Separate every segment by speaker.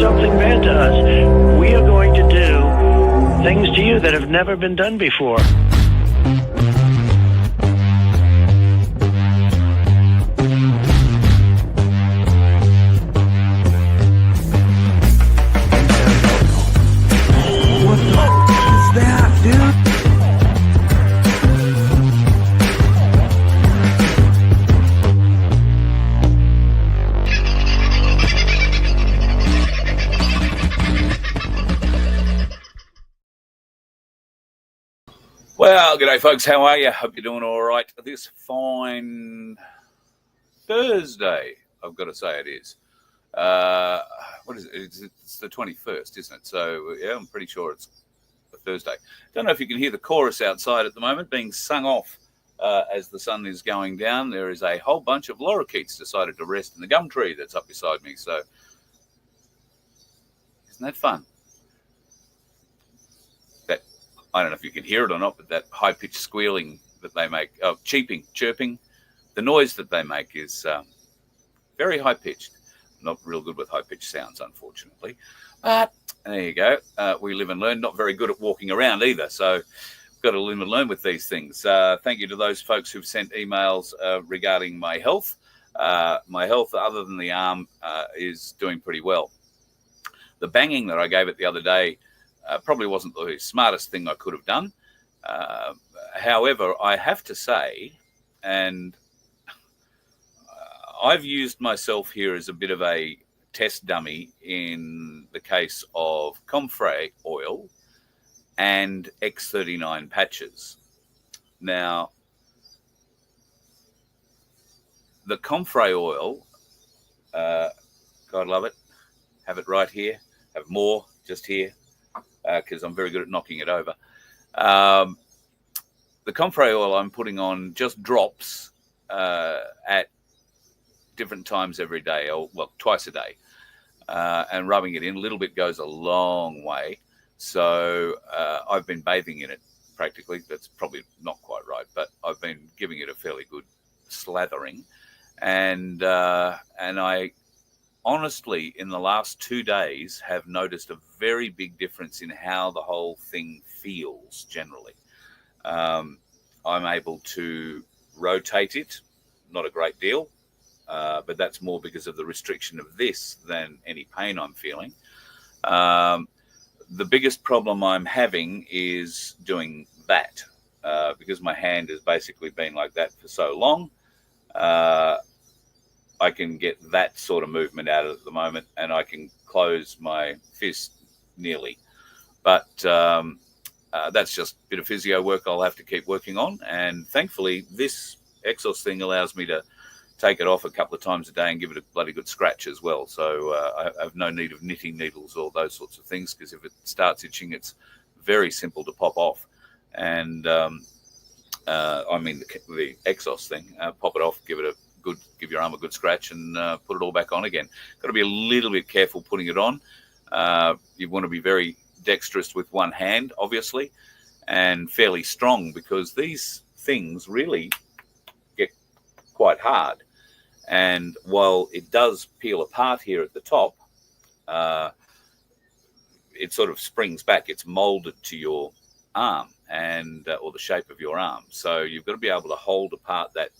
Speaker 1: something bad to us, we are going to do things to you that have never been done before.
Speaker 2: Well, g'day folks, how are you? Hope you're doing all right this fine Thursday, I've got to say it is. What is it? It's the 21st, isn't it? So, yeah, I'm pretty sure it's a Thursday. Don't know if you can hear the chorus outside at the moment being sung off as the sun is going down. There is a whole bunch of lorikeets decided to rest in the gum tree that's up beside me. So, isn't that fun? I don't know if you can hear it or not, but that high-pitched squealing that they make, chirping, the noise that they make is very high-pitched. Not real good with high-pitched sounds, unfortunately. But there you go. We live and learn. Not very good at walking around either, so we've got to live and learn with these things. Thank you to those folks who've sent emails regarding my health. My health, other than the arm, is doing pretty well. The banging that I gave it the other day probably wasn't the smartest thing I could have done. However, I have to say, and I've used myself here as a bit of a test dummy in the case of comfrey oil and X39 patches. Now, the comfrey oil, God love it, have it right here, have more just here, because I'm very good at knocking it over. The comfrey oil I'm putting on just drops at different times every day, or well, twice a day, and rubbing it in a little bit goes a long way. So I've been bathing in it practically. That's probably not quite right, but I've been giving it a fairly good slathering, and I honestly, in the last 2 days, have noticed a very big difference in how the whole thing feels generally. I'm able to rotate it, not a great deal, but that's more because of the restriction of this than any pain I'm feeling. The biggest problem I'm having is doing that, because my hand has basically been like that for so long. I can get that sort of movement out at the moment, and I can close my fist nearly. But that's just a bit of physio work I'll have to keep working on. And thankfully, this Exos thing allows me to take it off a couple of times a day and give it a bloody good scratch as well. So I have no need of knitting needles or those sorts of things, because if it starts itching, it's very simple to pop off. And I mean the Exos thing, pop it off, give your arm a good scratch, and put it all back on again. Got to be a little bit careful putting it on. You want to be very dexterous with one hand, obviously, and fairly strong, because these things really get quite hard. And while it does peel apart here at the top, it sort of springs back. It's molded to your arm and or the shape of your arm. So you've got to be able to hold apart that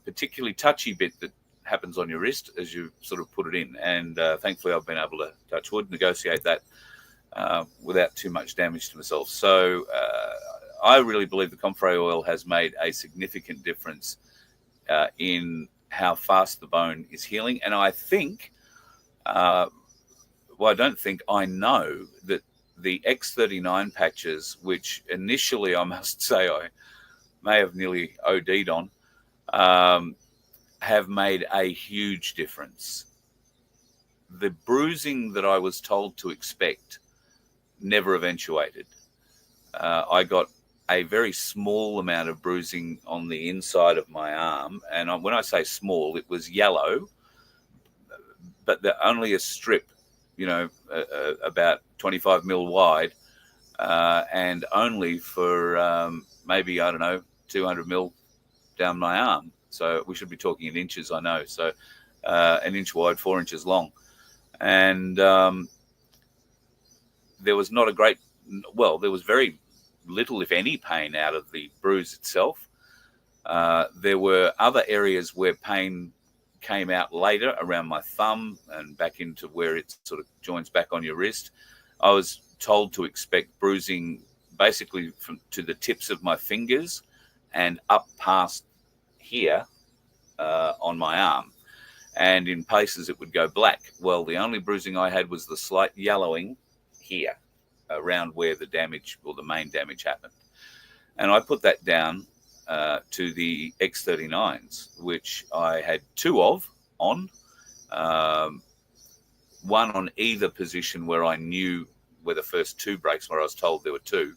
Speaker 2: particularly touchy bit that happens on your wrist as you sort of put it in. And thankfully I've been able to, touch wood, negotiate that without too much damage to myself. So I really believe the comfrey oil has made a significant difference in how fast the bone is healing. And I think, I know that the X39 patches, which initially I must say I may have nearly OD'd on, have made a huge difference. The bruising that I was told to expect never eventuated. I got a very small amount of bruising on the inside of my arm, and when I say small, it was yellow, but only a strip, about 25 mil wide, and only for maybe, 200 mil down my arm. So we should be talking in inches, I know. So an inch wide, 4 inches long. And there was not a great, well, there was very little, if any, pain out of the bruise itself. There were other areas where pain came out later around my thumb and back into where it sort of joins back on your wrist. I was told to expect bruising basically from to the tips of my fingers and up past here on my arm. And in places it would go black. Well, the only bruising I had was the slight yellowing here around where the damage or the main damage happened. And I put that down to the X39s, which I had two of on, one on either position where I knew where the first two brakes, where I was told there were two,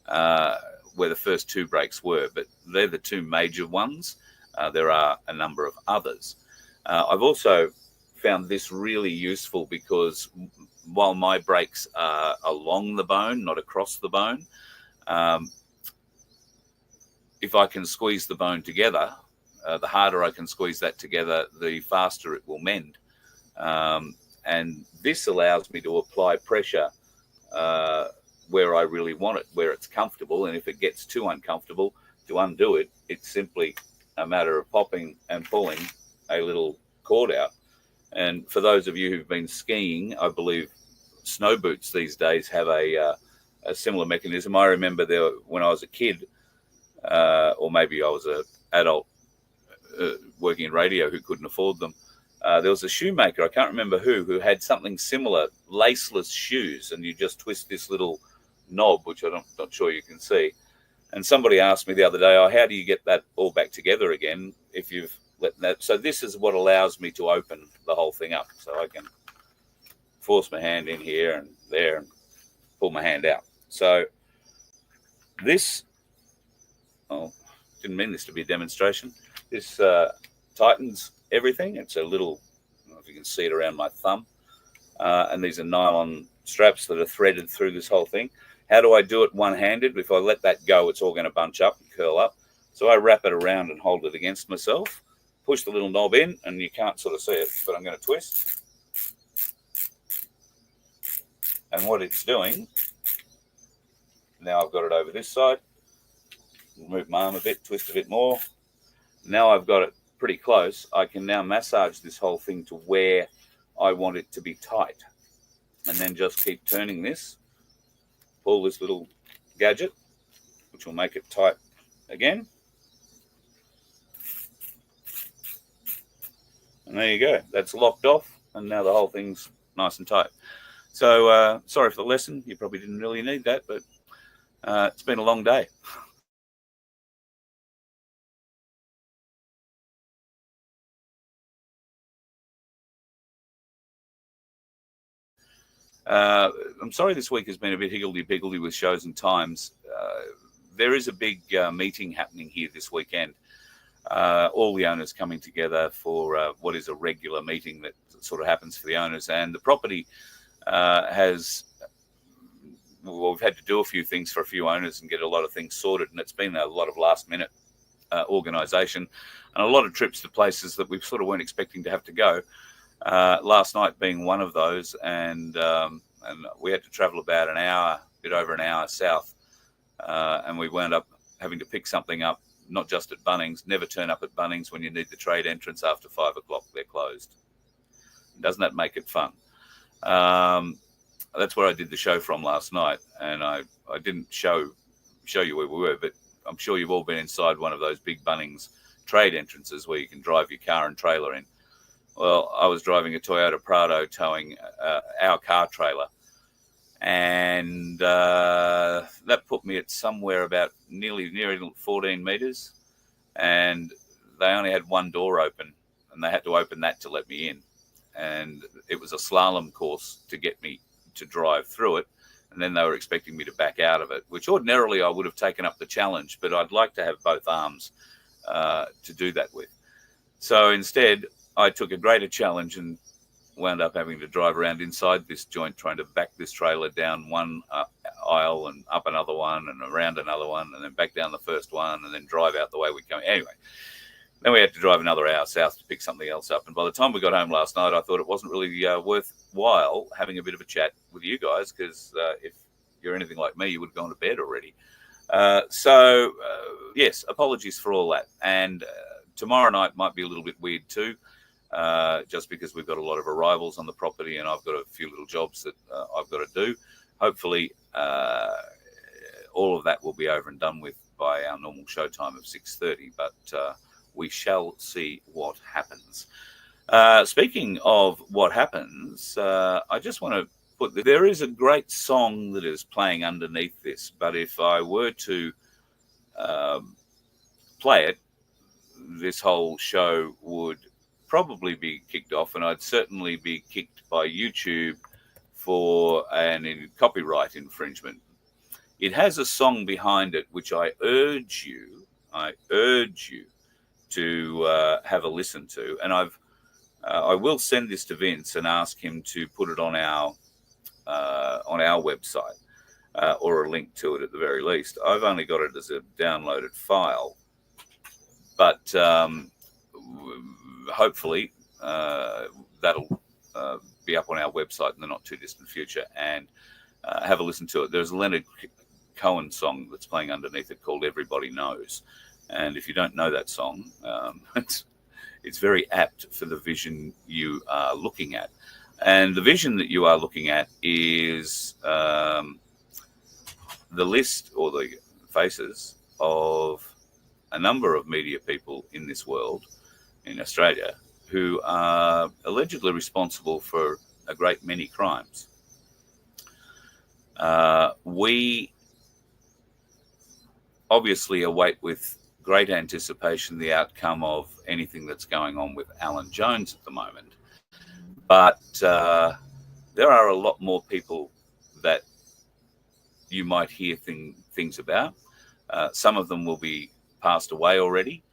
Speaker 2: where the first two brakes were, but they're the two major ones. There are a number of others. I've also found this really useful because while my brakes are along the bone, not across the bone, if I can squeeze the bone together, the harder I can squeeze that together, the faster it will mend. And this allows me to apply pressure where I really want it, where it's comfortable. And if it gets too uncomfortable, to undo it, it's simply a matter of popping and pulling a little cord out. And for those of you who've been skiing, I believe snow boots these days have a similar mechanism. I remember there when I was a kid, or maybe I was an adult working in radio who couldn't afford them. There was a shoemaker, I can't remember who had something similar, laceless shoes, and you just twist this little knob, which I'm not sure you can see. And somebody asked me the other day, oh, how do you get that all back together again if you've let that? So this is what allows me to open the whole thing up. So I can force my hand in here and there and pull my hand out. So this, oh, didn't mean this to be a demonstration. This tightens everything. It's a little, I don't know if you can see it around my thumb. And these are nylon straps that are threaded through this whole thing. How do I do it one-handed? If I let that go, it's all going to bunch up and curl up. So I wrap it around and hold it against myself, push the little knob in, and you can't sort of see it, but I'm going to twist. And what it's doing, now I've got it over this side, move my arm a bit, twist a bit more. Now I've got it pretty close. I can now massage this whole thing to where I want it to be tight. And then just keep turning this, pull this little gadget, which will make it tight again. And there you go. That's locked off, and now the whole thing's nice and tight. So sorry for the lesson. You probably didn't really need that, but it's been a long day. I'm sorry this week has been a bit higgledy-piggledy with shows and times. There is a big meeting happening here this weekend. All the owners coming together for what is a regular meeting that sort of happens for the owners. And the property we've had to do a few things for a few owners and get a lot of things sorted. And it's been a lot of last-minute organisation and a lot of trips to places that we sort of weren't expecting to have to go. Last night being one of those, and we had to travel about a bit over an hour south, and we wound up having to pick something up, not just at Bunnings. Never turn up at Bunnings when you need the trade entrance after 5 o'clock. They're closed. Doesn't that make it fun? That's where I did the show from last night, and I didn't show you where we were, but I'm sure you've all been inside one of those big Bunnings trade entrances where you can drive your car and trailer in. Well, I was driving a Toyota Prado towing our car trailer, and that put me at somewhere about nearly 14 metres, and they only had one door open, and they had to open that to let me in. And it was a slalom course to get me to drive through it, and then they were expecting me to back out of it, which ordinarily I would have taken up the challenge, but I'd like to have both arms to do that with. So instead, I took a greater challenge and wound up having to drive around inside this joint, trying to back this trailer down one aisle and up another one and around another one and then back down the first one and then drive out the way we came. Anyway, Then we had to drive another hour south to pick something else up. And by the time we got home last night, I thought it wasn't really worthwhile having a bit of a chat with you guys, because if you're anything like me, you would have gone to bed already. Yes, apologies for all that. And tomorrow night might be a little bit weird too, just because we've got a lot of arrivals on the property and I've got a few little jobs that I've got to do. Hopefully, all of that will be over and done with by our normal show time of 6:30, but we shall see what happens. Speaking of what happens, I just want to there is a great song that is playing underneath this, but if I were to play it, this whole show would probably be kicked off, and I'd certainly be kicked by YouTube for an copyright infringement. It has a song behind it, which I urge you to have a listen to, and I will send this to Vince and ask him to put it on our website, or a link to it at the very least. I've only got it as a downloaded file, but hopefully that'll be up on our website in the not too distant future, and have a listen to it. There's a Leonard Cohen song that's playing underneath it called Everybody Knows, and if you don't know that song, it's very apt for the vision you are looking at. And the vision that you are looking at is the list, or the faces of a number of media people in this world, in Australia, who are allegedly responsible for a great many crimes. We obviously await with great anticipation the outcome of anything that's going on with Alan Jones at the moment. But there are a lot more people that you might hear things about. Some of them will be passed away already.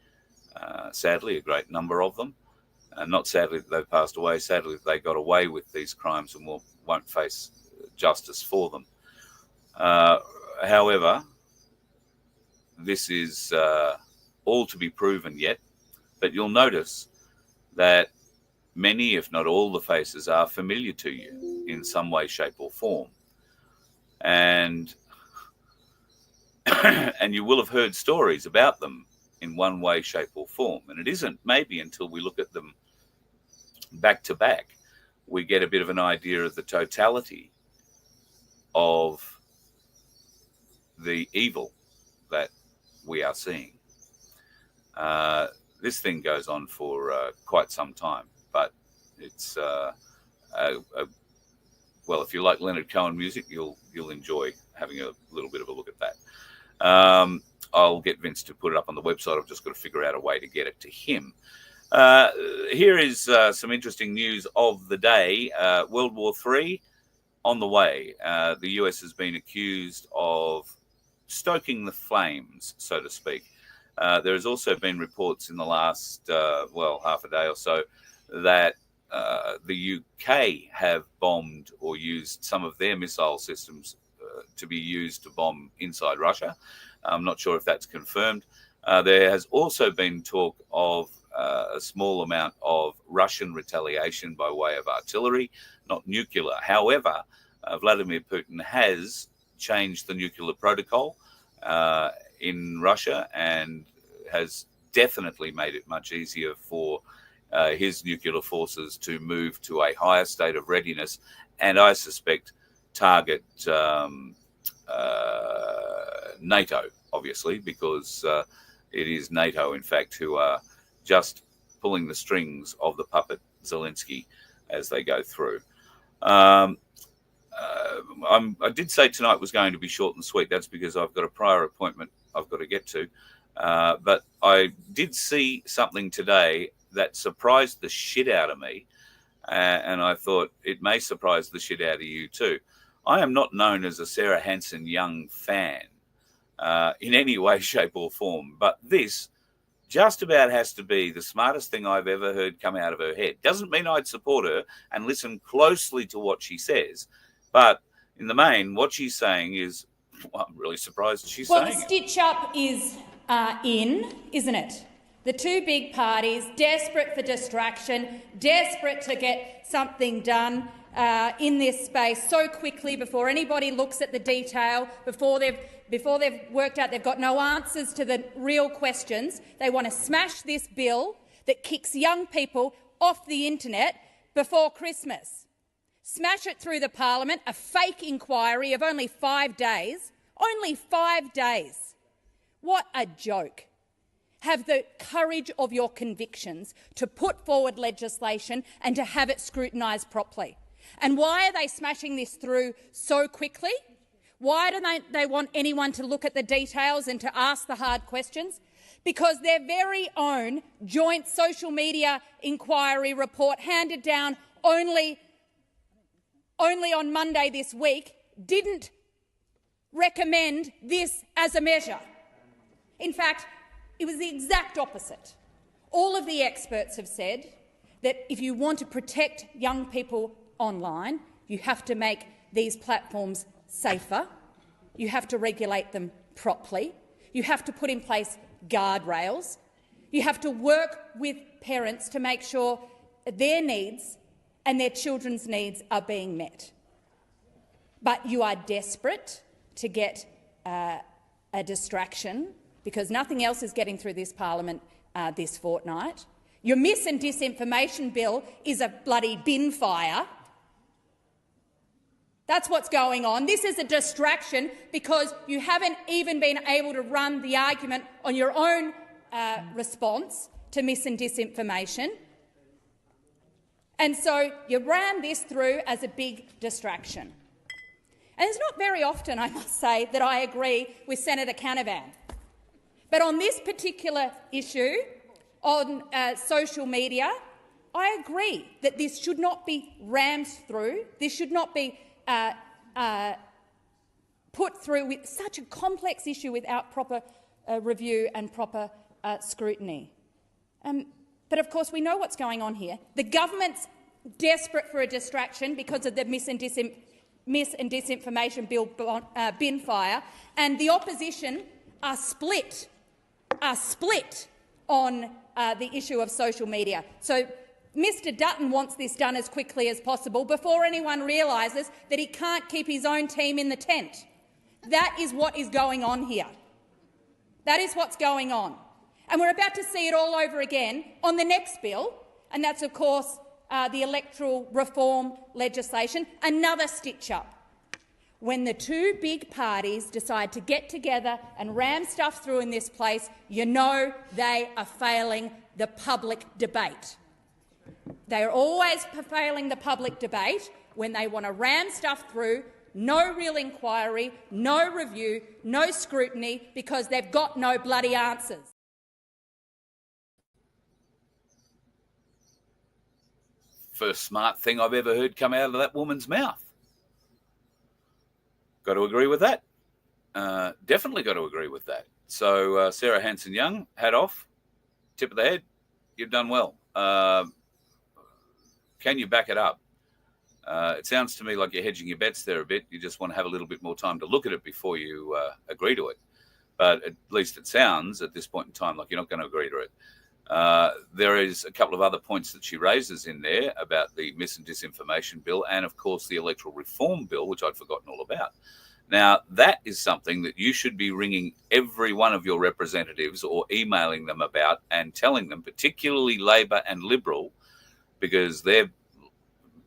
Speaker 2: Sadly, a great number of them. Not sadly that they've passed away, sadly that they got away with these crimes and won't face justice for them. However, this is all to be proven yet, but you'll notice that many, if not all, the faces are familiar to you in some way, shape, or form. And you will have heard stories about them in one way, shape, or form. And it isn't maybe until we look at them back to back, we get a bit of an idea of the totality of the evil that we are seeing. This thing goes on for quite some time, but it's well, if you like Leonard Cohen music, you'll enjoy having a little bit of a look at that. I'll get Vince to put it up on the website. I've just got to figure out a way to get it to him. Here is some interesting news of the day. World War III on the way. The US has been accused of stoking the flames, so to speak. There has also been reports in the last, half a day or so that the UK have bombed or used some of their missile systems to be used to bomb inside Russia. I'm not sure if that's confirmed. There has also been talk of a small amount of Russian retaliation by way of artillery, not nuclear. However, Vladimir Putin has changed the nuclear protocol in Russia and has definitely made it much easier for his nuclear forces to move to a higher state of readiness, and I suspect target NATO, obviously, because it is NATO, in fact, who are just pulling the strings of the puppet Zelensky as they go through. I did say tonight was going to be short and sweet. That's because I've got a prior appointment I've got to get to. But I did see something today that surprised the shit out of me. And I thought it may surprise the shit out of you too. I am not known as a Sarah Hanson Young fan in any way, shape or form. But this just about has to be the smartest thing I've ever heard come out of her head. Doesn't mean I'd support her and listen closely to what she says. But in the main, what she's saying is, well, I'm really surprised she's saying it.
Speaker 3: Well, the stitch up is in, isn't it? The two big parties, desperate for distraction, desperate to get something done in this space so quickly before anybody looks at the detail, before they've worked out they've got no answers to the real questions. They want to smash this bill that kicks young people off the internet before Christmas. Smash it through the parliament, a fake inquiry of only 5 days. Only 5 days. What a joke. Have the courage of your convictions to put forward legislation and to have it scrutinised properly. And why are they smashing this through so quickly? Why don't they want anyone to look at the details and to ask the hard questions? Because their very own joint social media inquiry report, handed down only on Monday this week, didn't recommend this as a measure. In fact, it was the exact opposite. All of the experts have said that if you want to protect young people online, you have to make these platforms safer, you have to regulate them properly, you have to put in place guardrails, you have to work with parents to make sure their needs and their children's needs are being met. But you are desperate to get a distraction because nothing else is getting through this parliament this fortnight. Your mis- and disinformation bill is a bloody bin fire. That's what's going on. This is a distraction because you haven't even been able to run the argument on your own response to mis- and disinformation. And so you ram this through as a big distraction. And it's not very often, I must say, that I agree with Senator Canavan. But on this particular issue, on social media, I agree that this should not be rammed through. This should not be put through with such a complex issue without proper review and proper scrutiny. But of course, we know what's going on here. The government's desperate for a distraction because of the mis- and disinformation bill bin fire, and the opposition are split on the issue of social media. So Mr Dutton wants this done as quickly as possible before anyone realises that he can't keep his own team in the tent. That is what is going on here. That is what's going on. And we're about to see it all over again on the next bill, and that's, of course, the electoral reform legislation, another stitch-up. When the two big parties decide to get together and ram stuff through in this place, you know they are failing the public debate. They are always failing the public debate when they want to ram stuff through, no real inquiry, no review, no scrutiny, because they've got no bloody answers.
Speaker 2: First smart thing I've ever heard come out of that woman's mouth. Got to agree with that. Definitely got to agree with that. So, Sarah Hanson-Young, hat off, tip of the head, you've done well. Can you back it up? It sounds to me like you're hedging your bets there a bit. You just want to have a little bit more time to look at it before you agree to it. But at least it sounds at this point in time like you're not going to agree to it. There is a couple of other points that she raises in there about the mis- and disinformation bill and, of course, the electoral reform bill, which I'd forgotten all about. Now, that is something that you should be ringing every one of your representatives or emailing them about and telling them, particularly Labor and Liberal, because they're,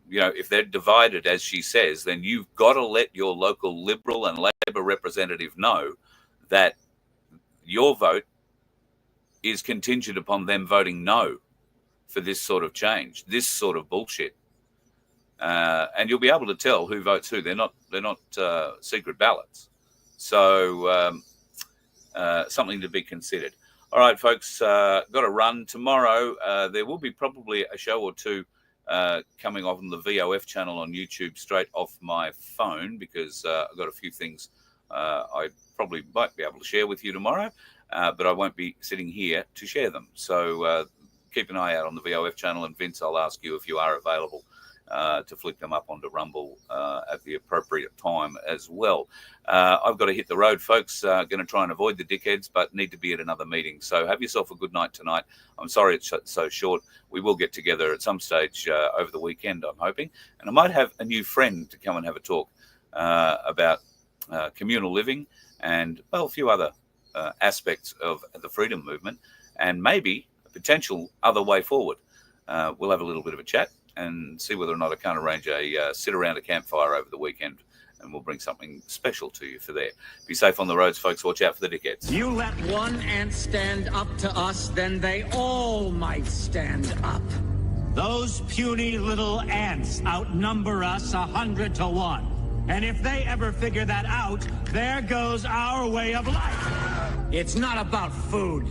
Speaker 2: you know, if they're divided, as she says, then you've got to let your local Liberal and Labor representative know that your vote is contingent upon them voting no for this sort of change, this sort of bullshit. And you'll be able to tell who votes who. They're not secret ballots. So something to be considered. All right, folks, got to run. Tomorrow there will be probably a show or two coming off on the VOF channel on YouTube straight off my phone because I've got a few things I probably might be able to share with you tomorrow, but I won't be sitting here to share them. So keep an eye out on the VOF channel, and Vince, I'll ask you if you are available to flick them up onto Rumble at the appropriate time as well. I've got to hit the road, folks. Going to try and avoid the dickheads, but need to be at another meeting. So have yourself a good night tonight. I'm sorry it's so short. We will get together at some stage over the weekend, I'm hoping. And I might have a new friend to come and have a talk about communal living and, well, a few other aspects of the freedom movement and maybe a potential other way forward. We'll have a little bit of a chat and see whether or not I can't arrange a sit around a campfire over the weekend, and we'll bring something special to you for there. Be safe on the roads, folks. Watch out for the dickheads.
Speaker 4: You let one ant stand up to us, then they all might stand up.
Speaker 5: Those puny little ants outnumber us 100 to 1. And if they ever figure that out, there goes our way of life.
Speaker 4: It's not about food.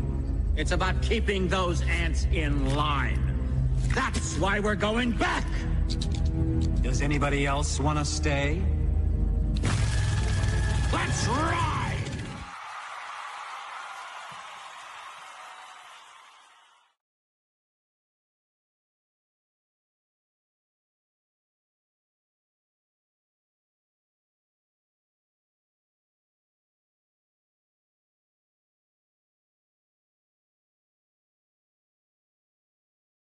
Speaker 4: It's about keeping those ants in line. That's why we're going back.
Speaker 5: Does anybody else want to stay?
Speaker 4: Let's rock!